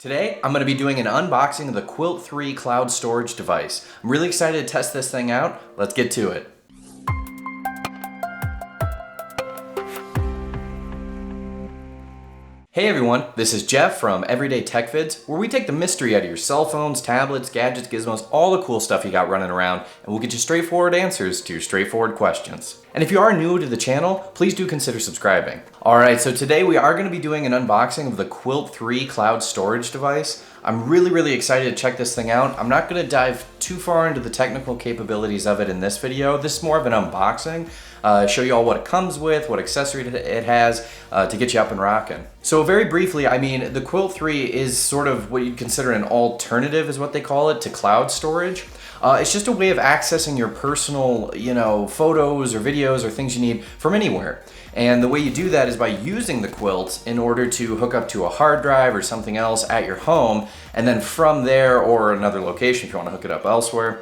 Today, I'm going to be doing an unboxing of the Kwilt 3 cloud storage device. I'm really excited to test this thing out. Let's get to it. Hey everyone, this is Jeff from Everyday Tech Vids, where we take the mystery out of your cell phones, tablets, gadgets, gizmos, all the cool stuff you got running around, and we'll get you straightforward answers to your straightforward questions. And if you are new to the channel, please do consider subscribing. Alright, so today we are going to be doing an unboxing of the Kwilt 3 cloud storage device. I'm really excited to check this thing out. I'm not going to dive too far into the technical capabilities of it in this video. This is more of an unboxing. Show you all what it comes with, what accessory it has to get you up and rocking. So very briefly, I mean, the Kwilt 3 is sort of what you'd consider an alternative, is what they call it, to cloud storage. It's just a way of accessing your personal, photos or videos or things you need from anywhere. And the way you do that is by using the Kwilt in order to hook up to a hard drive or something else at your home, and then from there, or another location if you want to hook it up elsewhere,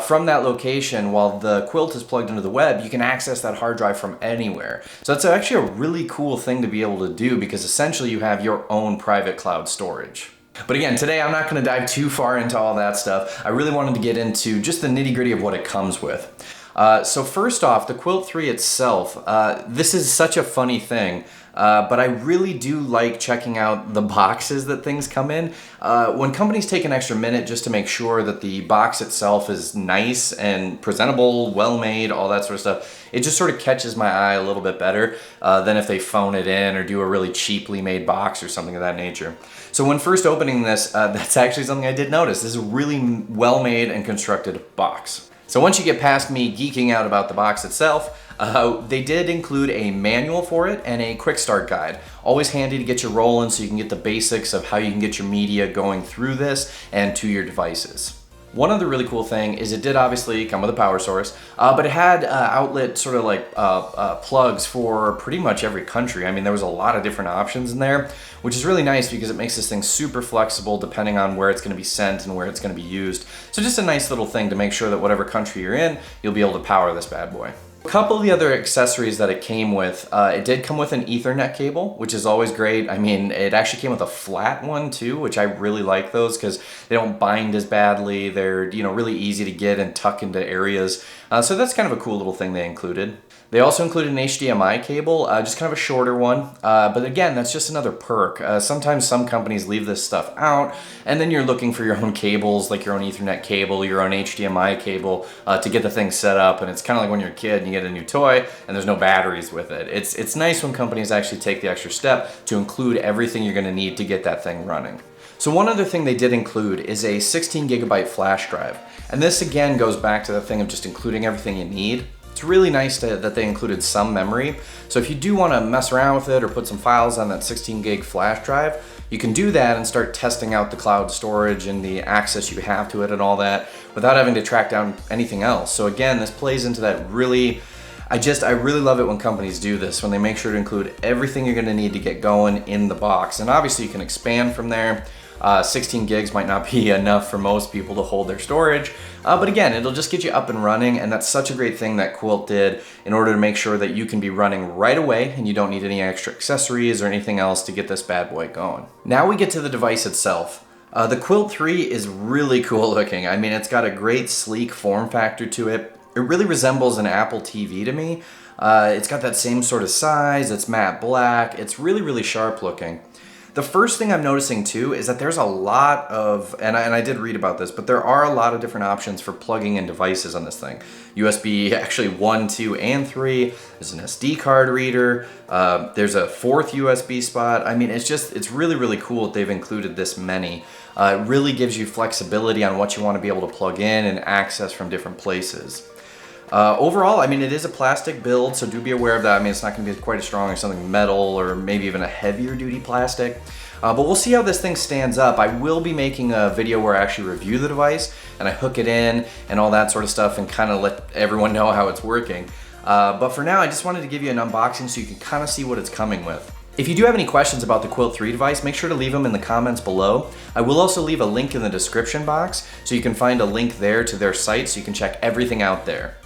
from that location, while the Kwilt is plugged into the web, you can access that hard drive from anywhere. So that's actually a really cool thing to be able to do, because essentially you have your own private cloud storage. But again, today I'm not going to dive too far into all that stuff. I really wanted to get into just the nitty-gritty of what it comes with. So first off, the Kwilt 3 itself, this is such a funny thing, but I really do like checking out the boxes that things come in. When companies take an extra minute just to make sure that the box itself is nice and presentable, well-made, all that sort of stuff, it just sort of catches my eye a little bit better than if they phone it in or do a really cheaply made box or something of that nature. So when first opening this, that's actually something I did notice. This is a really well-made and constructed box. So once you get past me geeking out about the box itself, they did include a manual for it and a quick start guide. Always handy to get you rolling so you can get the basics of how you can get your media going through this and to your devices. One other really cool thing is it did obviously come with a power source, but it had outlet sort of like plugs for pretty much every country. I mean, there was a lot of different options in there, which is really nice because it makes this thing super flexible depending on where it's going to be sent and where it's going to be used. So just a nice little thing to make sure that whatever country you're in, you'll be able to power this bad boy. A couple of the other accessories that it came with, it did come with an Ethernet cable, which is always great. I mean, it actually came with a flat one too, which I really like those because they don't bind as badly. They're, really easy to get and tuck into areas. So that's kind of a cool little thing they included. They also included an HDMI cable, just kind of a shorter one. But again, that's just another perk. Sometimes some companies leave this stuff out, and then you're looking for your own cables, like your own Ethernet cable, your own HDMI cable, to get the thing set up. And it's kind of like when you're a kid and you get a new toy and there's no batteries with it. It's nice when companies actually take the extra step to include everything you're going to need to get that thing running. So one other thing they did include is a 16 gigabyte flash drive. And this again goes back to the thing of just including everything you need. It's really nice that they included some memory. So if you do want to mess around with it or put some files on that 16 gig flash drive, you can do that and start testing out the cloud storage and the access you have to it and all that without having to track down anything else. So again, this plays into that really, I really love it when companies do this, when they make sure to include everything you're going to need to get going in the box. And obviously you can expand from there. 16 gigs might not be enough for most people to hold their storage, but again, it'll just get you up and running, and that's such a great thing that Kwilt did in order to make sure that you can be running right away and you don't need any extra accessories or anything else to get this bad boy going. Now we get to the device itself. The Kwilt 3 is really cool looking. I mean, it's got a great sleek form factor to it. It really resembles an Apple TV to me. It's got that same sort of size, it's matte black, it's really sharp looking. The first thing I'm noticing too is that there's a lot of, and I did read about this, but there are a lot of different options for plugging in devices on this thing. USB actually 1, 2, and 3. There's an SD card reader. There's a 4th USB spot. I mean, it's really cool that they've included this many. It really gives you flexibility on what you want to be able to plug in and access from different places. Overall, I mean, it is a plastic build, so do be aware of that. I mean, it's not going to be quite as strong as something metal or maybe even a heavier duty plastic. But we'll see how this thing stands up. I will be making a video where I actually review the device and I hook it in and all that sort of stuff and kind of let everyone know how it's working. But for now, I just wanted to give you an unboxing so you can kind of see what it's coming with. If you do have any questions about the Kwilt 3 device, make sure to leave them in the comments below. I will also leave a link in the description box so you can find a link there to their site so you can check everything out there.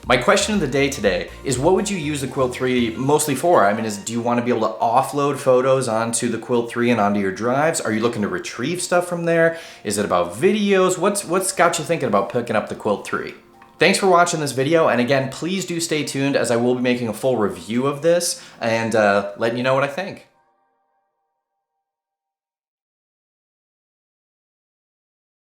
My question of the day today is, what would you use the Kwilt 3 mostly for? I mean, do you want to be able to offload photos onto the Kwilt 3 and onto your drives? Are you looking to retrieve stuff from there? Is it about videos? What's got you thinking about picking up the Kwilt 3? Thanks for watching this video, and again, please do stay tuned as I will be making a full review of this and letting you know what I think.